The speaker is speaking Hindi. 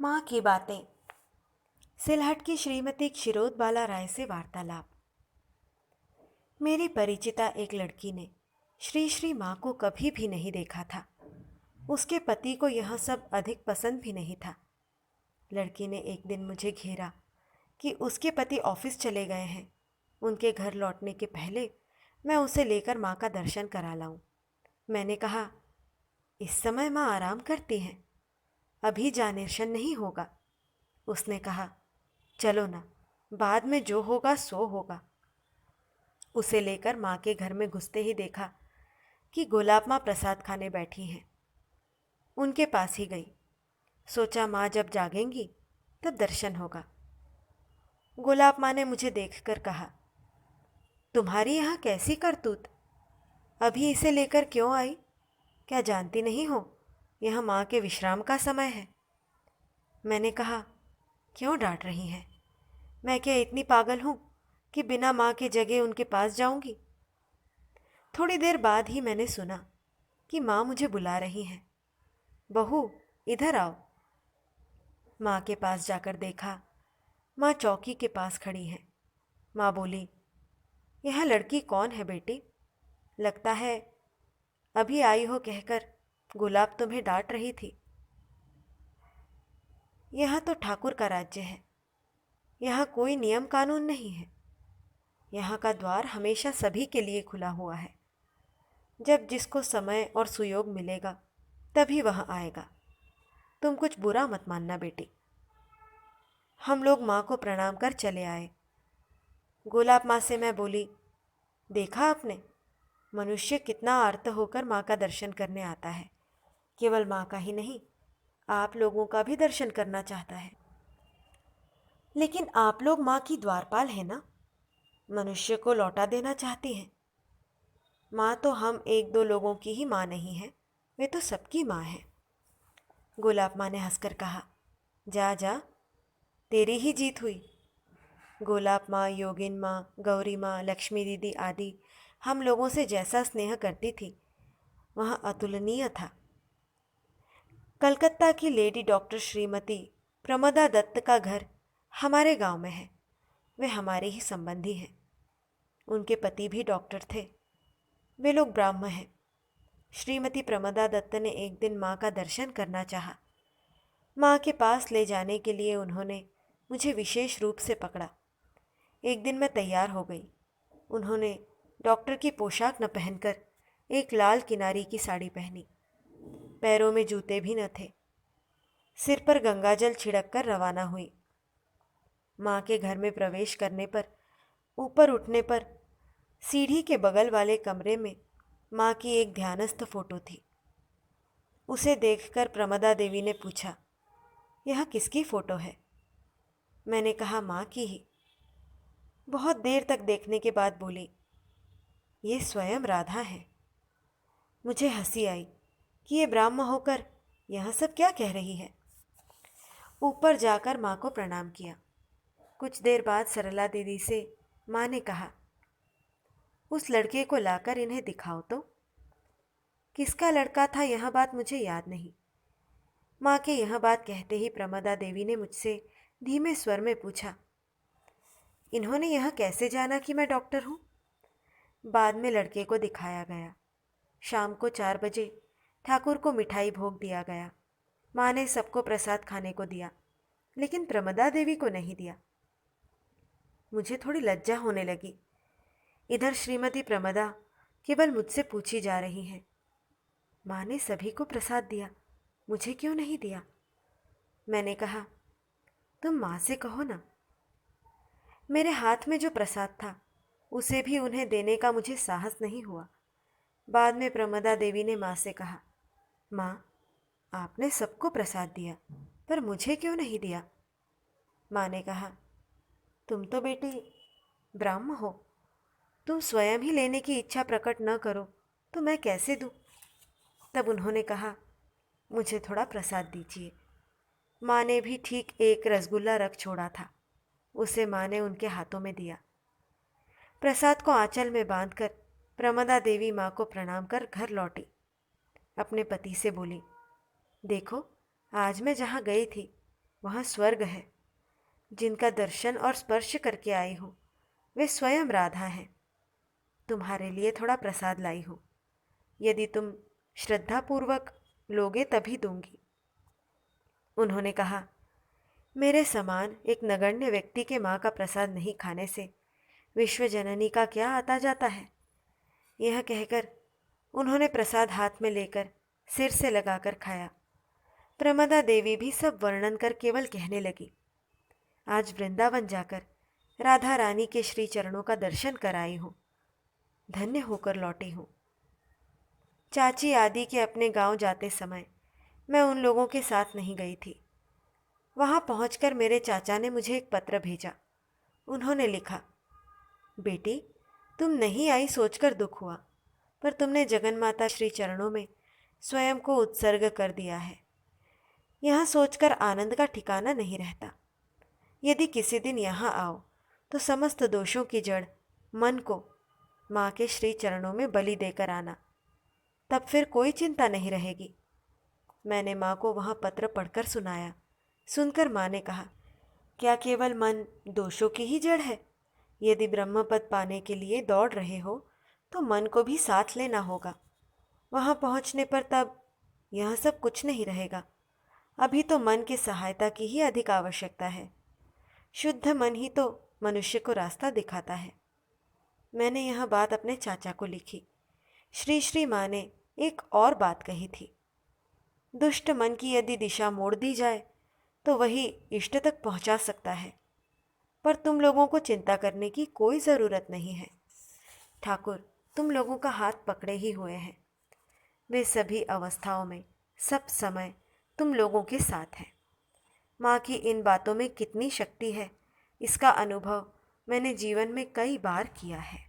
माँ की बातें। सिलहट की श्रीमती क्षिरोद बाला राय से वार्तालाप। मेरी परिचिता एक लड़की ने श्री श्री माँ को कभी भी नहीं देखा था। उसके पति को यह सब अधिक पसंद भी नहीं था। लड़की ने एक दिन मुझे घेरा कि उसके पति ऑफिस चले गए हैं, उनके घर लौटने के पहले मैं उसे लेकर माँ का दर्शन करा लाऊं। मैंने कहा, इस समय माँ आराम करती हैं, अभी जानेशन नहीं होगा। उसने कहा, चलो ना, बाद में जो होगा सो होगा। उसे लेकर माँ के घर में घुसते ही देखा कि गुलाब माँ प्रसाद खाने बैठी हैं। उनके पास ही गई। सोचा माँ जब जागेंगी तब दर्शन होगा। गुलाब माँ ने मुझे देखकर कहा, तुम्हारी यहाँ कैसी करतूत, अभी इसे लेकर क्यों आई? क्या जानती नहीं हो यह माँ के विश्राम का समय है? मैंने कहा, क्यों डांट रही हैं? मैं क्या इतनी पागल हूँ कि बिना माँ के जगह उनके पास जाऊंगी? थोड़ी देर बाद ही मैंने सुना कि माँ मुझे बुला रही हैं। बहू, इधर आओ। माँ के पास जाकर देखा, माँ चौकी के पास खड़ी हैं। माँ बोली, यह लड़की कौन है बेटी? लगता है अभी आई हो कहकर गुलाब तुम्हें डांट रही थी। यह तो ठाकुर का राज्य है, यहाँ कोई नियम कानून नहीं है। यहाँ का द्वार हमेशा सभी के लिए खुला हुआ है। जब जिसको समय और सुयोग मिलेगा तभी वह आएगा। तुम कुछ बुरा मत मानना बेटी। हम लोग माँ को प्रणाम कर चले आए। गुलाब माँ से मैं बोली, देखा आपने, मनुष्य कितना आर्त होकर माँ का दर्शन करने आता है। केवल माँ का ही नहीं, आप लोगों का भी दर्शन करना चाहता है। लेकिन आप लोग माँ की द्वारपाल है ना, मनुष्य को लौटा देना चाहती हैं। माँ तो हम एक दो लोगों की ही माँ नहीं है, वे तो सबकी माँ है। गुलाब माँ ने हंसकर कहा, जा जा, तेरी ही जीत हुई। गुलाब माँ, योगिन माँ, गौरी माँ, लक्ष्मी दीदी आदि हम लोगों से जैसा स्नेह करती थी वह अतुलनीय था। कलकत्ता की लेडी डॉक्टर श्रीमती प्रमदा दत्त का घर हमारे गांव में है। वे हमारे ही संबंधी हैं। उनके पति भी डॉक्टर थे। वे लोग ब्राह्मण हैं। श्रीमती प्रमदा दत्त ने एक दिन माँ का दर्शन करना चाहा। माँ के पास ले जाने के लिए उन्होंने मुझे विशेष रूप से पकड़ा। एक दिन मैं तैयार हो गई। उन्होंने डॉक्टर की पोशाक न पहनकर एक लाल किनारी की साड़ी पहनी। पैरों में जूते भी न थे। सिर पर गंगाजल छिड़क कर रवाना हुई। माँ के घर में प्रवेश करने पर, ऊपर उठने पर सीढ़ी के बगल वाले कमरे में माँ की एक ध्यानस्थ फोटो थी। उसे देखकर प्रमदा देवी ने पूछा, यह किसकी फोटो है? मैंने कहा, माँ की ही। बहुत देर तक देखने के बाद बोली, ये स्वयं राधा है। मुझे हंसी आई कि ये ब्राह्म होकर यह सब क्या कह रही है। ऊपर जाकर माँ को प्रणाम किया। कुछ देर बाद सरला दीदी से माँ ने कहा, उस लड़के को लाकर इन्हें दिखाओ तो। किसका लड़का था यह बात मुझे याद नहीं। माँ के यह बात कहते ही प्रमदा देवी ने मुझसे धीमे स्वर में पूछा, इन्होंने यह कैसे जाना कि मैं डॉक्टर हूँ? बाद में लड़के को दिखाया गया। शाम को 4 बजे ठाकुर को मिठाई भोग दिया गया। माँ ने सबको प्रसाद खाने को दिया, लेकिन प्रमदा देवी को नहीं दिया। मुझे थोड़ी लज्जा होने लगी। इधर श्रीमती प्रमदा केवल मुझसे पूछी जा रही हैं, माँ ने सभी को प्रसाद दिया, मुझे क्यों नहीं दिया? मैंने कहा, तुम माँ से कहो ना। मेरे हाथ में जो प्रसाद था उसे भी उन्हें देने का मुझे साहस नहीं हुआ। बाद में प्रमदा देवी ने माँ से कहा, माँ, आपने सबको प्रसाद दिया पर मुझे क्यों नहीं दिया? माँ ने कहा, तुम तो बेटी ब्राह्म हो, तुम स्वयं ही लेने की इच्छा प्रकट न करो तो मैं कैसे दूँ? तब उन्होंने कहा, मुझे थोड़ा प्रसाद दीजिए। माँ ने भी ठीक एक रसगुल्ला रख छोड़ा था, उसे माँ ने उनके हाथों में दिया। प्रसाद को आंचल में बांधकर प्रमदा देवी माँ को प्रणाम कर घर लौटी। अपने पति से बोली, देखो, आज मैं जहाँ गई थी वहाँ स्वर्ग है। जिनका दर्शन और स्पर्श करके आई हूँ वे स्वयं राधा हैं। तुम्हारे लिए थोड़ा प्रसाद लाई हूँ, यदि तुम श्रद्धापूर्वक लोगे तभी दूंगी। उन्होंने कहा, मेरे समान एक नगण्य व्यक्ति के माँ का प्रसाद नहीं खाने से विश्व जननी का क्या आता जाता है। यह कहकर उन्होंने प्रसाद हाथ में लेकर सिर से लगाकर खाया। प्रमदा देवी भी सब वर्णन कर केवल कहने लगी, आज वृंदावन जाकर राधा रानी के श्री चरणों का दर्शन कराई हूँ, धन्य होकर लौटी हूँ। चाची आदि के अपने गांव जाते समय मैं उन लोगों के साथ नहीं गई थी। वहां पहुंचकर मेरे चाचा ने मुझे एक पत्र भेजा। उन्होंने लिखा, बेटी, तुम नहीं आई सोचकर दुख हुआ, पर तुमने जगन्माता श्री चरणों में स्वयं को उत्सर्ग कर दिया है। यह सोचकर आनंद का ठिकाना नहीं रहता। यदि किसी दिन यहाँ आओ तो समस्त दोषों की जड़ मन को माँ के श्री चरणों में बलि देकर आना, तब फिर कोई चिंता नहीं रहेगी। मैंने माँ को वहाँ पत्र पढ़कर सुनाया। सुनकर माँ ने कहा, क्या केवल मन दोषों की ही जड़ है? यदि ब्रह्मपद पाने के लिए दौड़ रहे हो तो मन को भी साथ लेना होगा। वहाँ पहुँचने पर तब यह सब कुछ नहीं रहेगा। अभी तो मन की सहायता की ही अधिक आवश्यकता है। शुद्ध मन ही तो मनुष्य को रास्ता दिखाता है। मैंने यह बात अपने चाचा को लिखी। श्री श्री माँ ने एक और बात कही थी, दुष्ट मन की यदि दिशा मोड़ दी जाए तो वही इष्ट तक पहुंचा सकता है। पर तुम लोगों को चिंता करने की कोई ज़रूरत नहीं है। ठाकुर तुम लोगों का हाथ पकड़े ही हुए हैं। वे सभी अवस्थाओं में सब समय तुम लोगों के साथ हैं। माँ की इन बातों में कितनी शक्ति है, इसका अनुभव मैंने जीवन में कई बार किया है।